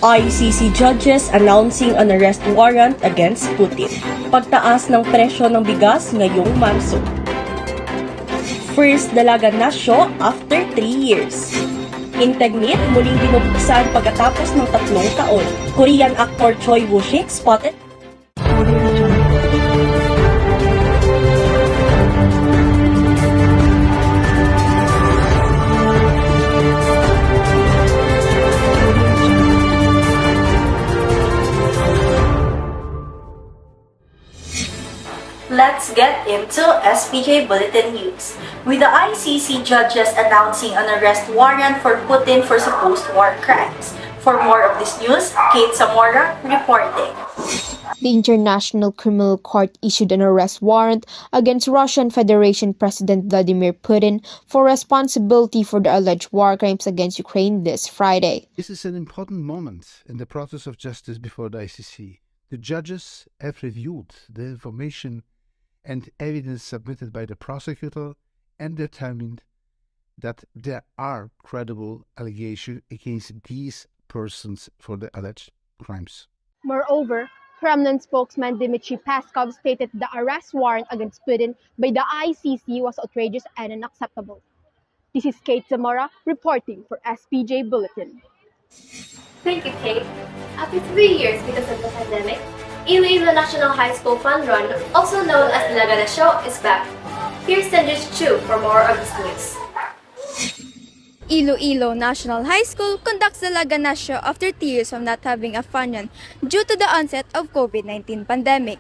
ICC judges announcing an arrest warrant against Putin. Pagtaas ng presyo ng bigas ngayong Marso. First dalaga na siya after 3 years. Integnit muling binubuksan pagkatapos ng 3 taon. Korean actor Choi Woo-sik spotted. Let's get into SPJ Bulletin News. With the ICC judges announcing an arrest warrant for Putin for supposed war crimes. For more of this news, Kate Zamora reporting. The International Criminal Court issued an arrest warrant against Russian Federation President Vladimir Putin for responsibility for the alleged war crimes against Ukraine this Friday. This is an important moment in the process of justice before the ICC. The judges have reviewed the information and evidence submitted by the prosecutor and determined that there are credible allegations against these persons for the alleged crimes. Moreover, Kremlin spokesman Dmitry Peskov stated the arrest warrant against Putin by the ICC was outrageous and unacceptable. This is Kate Zamora reporting for SPJ Bulletin. Thank you, Kate. After 3 years because of the pandemic, Iloilo National High School Fun Run, also known as the Lagana Show, is back. Here's Sanjay Chu for more of this news. Iloilo National High School conducts the Lagana Show after 2 years of not having a fun run due to the onset of COVID-19 pandemic.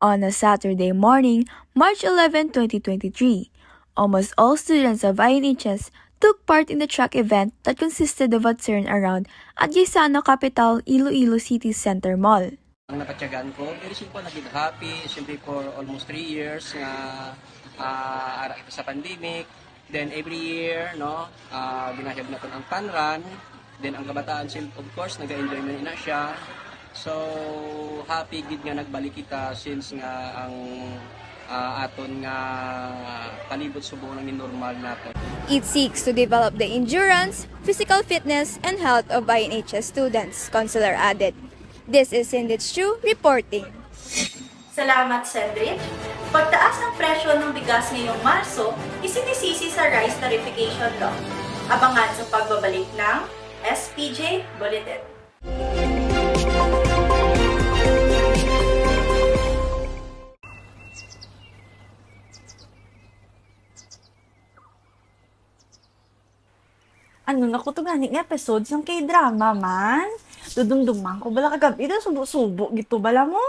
On a Saturday morning, March 11, 2023, almost all students of INHS took part in the track event that consisted of a turn around at Gaisano Capital Iloilo City Center Mall. Ang napatyagaan ko, very simple, naging happy, siyempre for almost 3 years nga ara ito sa pandemic. Then every year, no, binahiyag natin ang fun run. Then ang kabataan, of course, nag-enjoy na siya. So, happy gid nga nagbalik kita since nga ang aton nga palibot subong ng normal natin. It seeks to develop the endurance, physical fitness, and health of INHS students, Consular added. This is Cindy Chu reporting. Salamat, Cedric. Pagtaas ng presyo ng bigas ngayong Marso, isinisisi sa Rice Tarification Law. Abangan sa pagbabalik ng SPJ Bulletin. Ano na ko to ganing episodes ng K-drama man? Dudumduman ko bala kagabi ito subo-subo gitu bala mo?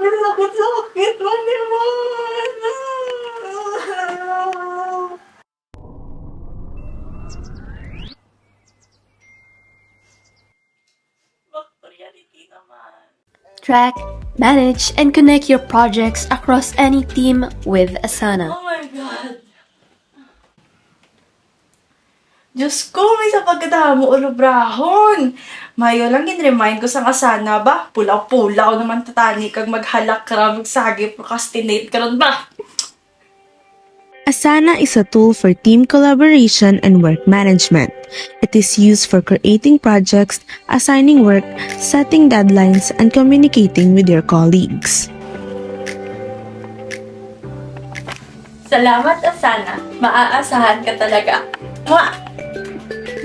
Grabe sakit man naman! Track, manage, and connect your projects across any team with Asana. Oh my God! Diyos ko, may sa pagkatamo ulubrahon. Mayo lang gin-remind ko sa Asana ba? Pulaw-pulaw naman tatani kag maghalak ka magsagi procrastinate karon ba? Asana is a tool for team collaboration and work management. It is used for creating projects, assigning work, setting deadlines, and communicating with your colleagues. Salamat, Asana. Maaasahan ka talaga. Mwah!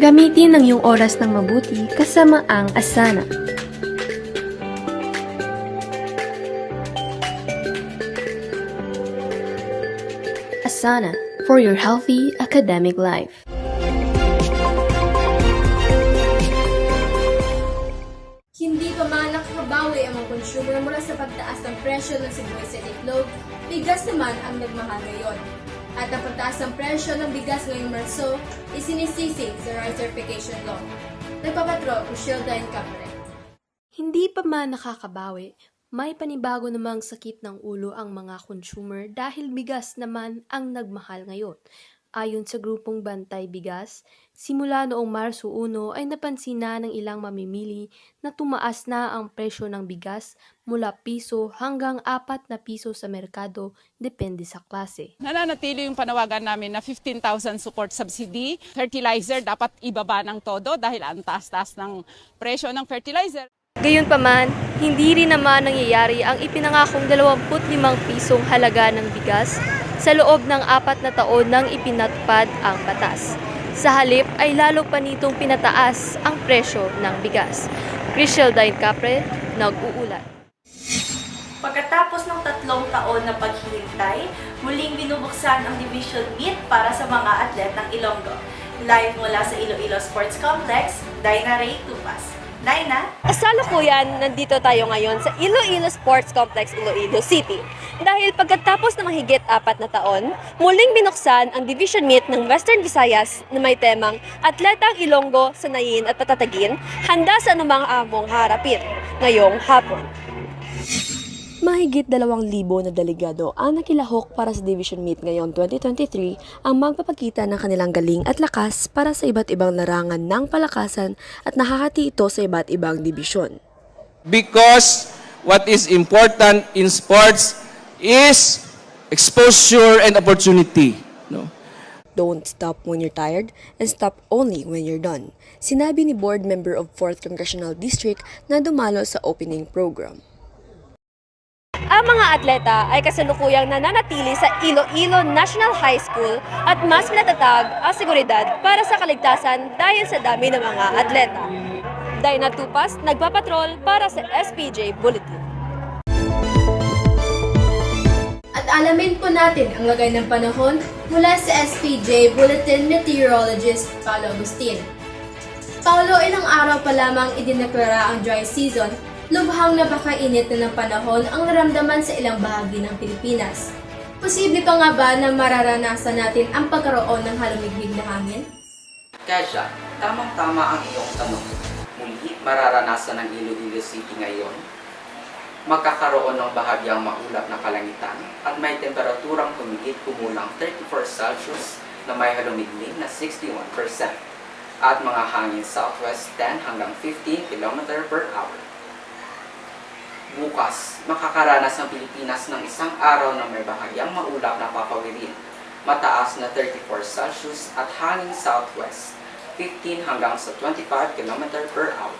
Gamitin ang iyong oras ng mabuti kasama ang Asana. Asana for your healthy academic life. Hindi pa man nakakabawi ang mga consumer mula sa pagtaas ng presyo ng sibuyas at itlog, bigas naman ang nagmahal ngayon. At ang pagtaas ng presyo ng bigas ngayong Marso, isinisisi sa Rice Certification Law. Nagpapatrol, Rochelle Capre. Hindi pa man nakakabawi, may panibago namang sakit ng ulo ang mga consumer dahil bigas naman ang nagmahal ngayon. Ayon sa grupong Bantay Bigas, simula noong Marso 1 ay napansin na ng ilang mamimili na tumaas na ang presyo ng bigas mula piso hanggang 4 na piso sa merkado, depende sa klase. Nananatili yung panawagan namin na 15,000 support subsidy. Fertilizer dapat ibaba ng todo dahil ang taas-taas ng presyo ng fertilizer. Gayunpaman, hindi rin naman nangyayari ang ipinangakong 25 pisong halaga ng bigas sa loob ng 4 na taon nang ipinatupad ang batas. Sa halip ay lalo pa nitong pinataas ang presyo ng bigas. Chriseldine Capre, nag-uulat. Pagkatapos ng 3 taon na paghihintay, muling binubuksan ang division meet para sa mga atlet ng Ilonggo. Live mula sa Iloilo Sports Complex, Dinah Ray Tupas. Dinah? Kasalukuyan, nandito tayo ngayon sa Iloilo Sports Complex, Iloilo City. Dahil pagkatapos ng mahigit 4 na taon, muling binuksan ang division meet ng Western Visayas na may temang Atletang Ilonggo, Sanayin at Patatagin, handa sa anumang among harapin ngayong hapon. Mahigit 2,000 na delegado ang nakilahok para sa Division Meet ngayon 2023 ang magpapakita ng kanilang galing at lakas para sa iba't ibang larangan ng palakasan at nahahati ito sa iba't ibang dibisyon. Because what is important in sports is exposure and opportunity. No? Don't stop when you're tired and stop only when you're done. Sinabi ni board member of 4th Congressional District na dumalo sa opening program. Ang mga atleta ay kasalukuyang nananatili sa Iloilo National High School at mas pinatatag ang seguridad para sa kaligtasan dahil sa dami ng mga atleta. Dinah Tupas, nagpapatrol para sa SPJ Bulletin. At alamin po natin ang lagay ng panahon mula sa SPJ Bulletin Meteorologist Paolo Agustin. Paolo, ilang araw pa lamang idineklara ang dry season. Lubhang napakainit na ng panahon ang naramdaman sa ilang bahagi ng Pilipinas. Posible pa nga ba na mararanasan natin ang pagkaroon ng halumiglig na hangin? Kesha, tamang-tama ang iyong tanong. Muli, mararanasan ng Iloilo City ngayon. Magkakaroon ng bahagyang maulap na kalangitan at may temperaturang humigit kumulang 34 Celsius na may halumiglig na 61% at mga hangin southwest 10 hanggang 15 km per hour. Bukas, makakaranas ang Pilipinas ng isang araw na may bahagyang maulap na papawirin, mataas na 34 Celsius at hangin southwest, 15 hanggang sa 25 km per hour.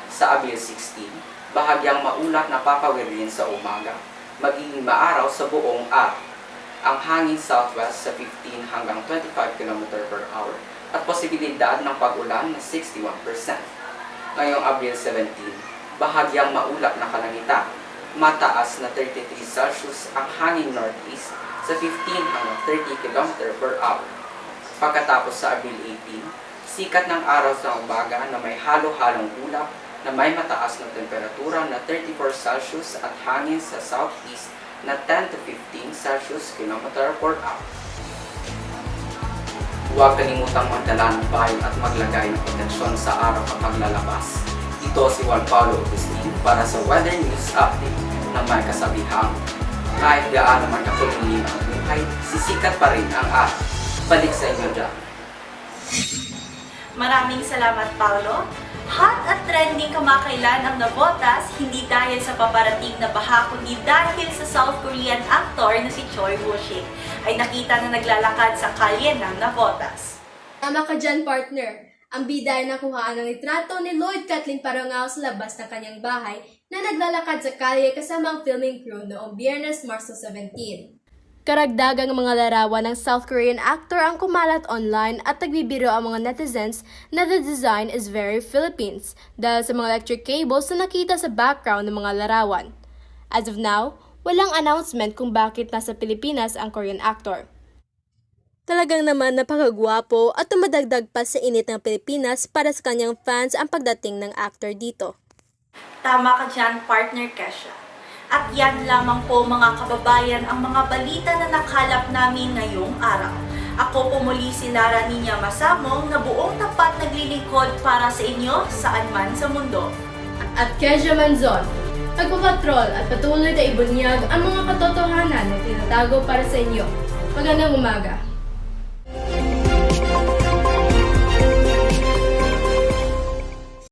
Sa Abril 16, bahagyang maulap na papawirin sa umaga, magiging maaraw sa buong araw. Ang hangin southwest sa 15 hanggang 25 km per hour at posibilidad ng pag-ulan na 61%. Ngayong Abril 17, bahagyang maulap na kalangitan, mataas na 33 Celsius ang hangin northeast sa 15 hanggang 30 km per hour. Pagkatapos sa Abril 18, sikat ng araw sa umaga na may halo-halong ulap na may mataas na temperatura na 34 Celsius at hangin sa southeast na 10 to 15 Celsius km per hour. Huwag kalimutang magdala ng bayo at maglagay ng proteksyon sa araw kapag lalabas. Ito si Juan Paulo Agustin para sa Weather News Update na may kasabihang kahit gaano man kakulimlim ang buhay, sisikat pa rin ang araw. Balik sa inyo dyan. Maraming salamat, Paolo. Hot at trending kamakailan ang Navotas, hindi dahil sa paparating na baha, kundi dahil sa South Korean actor na si Choi Woo-shik ay nakita na naglalakad sa kalye ng Navotas. Tama ka dyan, partner. Ang bida ay nakuhaan ng litrato ni Lloyd Kathleen Parangao sa labas ng kanyang bahay na naglalakad sa kalye kasama ang filming crew noong Biyernes, Marso 17. Karagdagang mga larawan ng South Korean actor ang kumalat online at nagbibiro ang mga netizens na the design is very Philippines dahil sa mga electric cables na nakita sa background ng mga larawan. As of now, walang announcement kung bakit nasa Pilipinas ang Korean actor. Talagang naman napakagwapo at tumadagdag pa sa init ng Pilipinas para sa kanyang fans ang pagdating ng actor dito. Tama ka dyan, partner Kesha. At yan lamang po mga kababayan ang mga balita na nakalap namin ngayong araw. Ako po muli si Lara Niña Masamong na buong tapat naglilingkod para sa inyo saan man sa mundo. At Kesha Manzon, nagpapatrol at patuloy na ibunyag ang mga katotohanan na tinatago para sa inyo. Magandang umaga.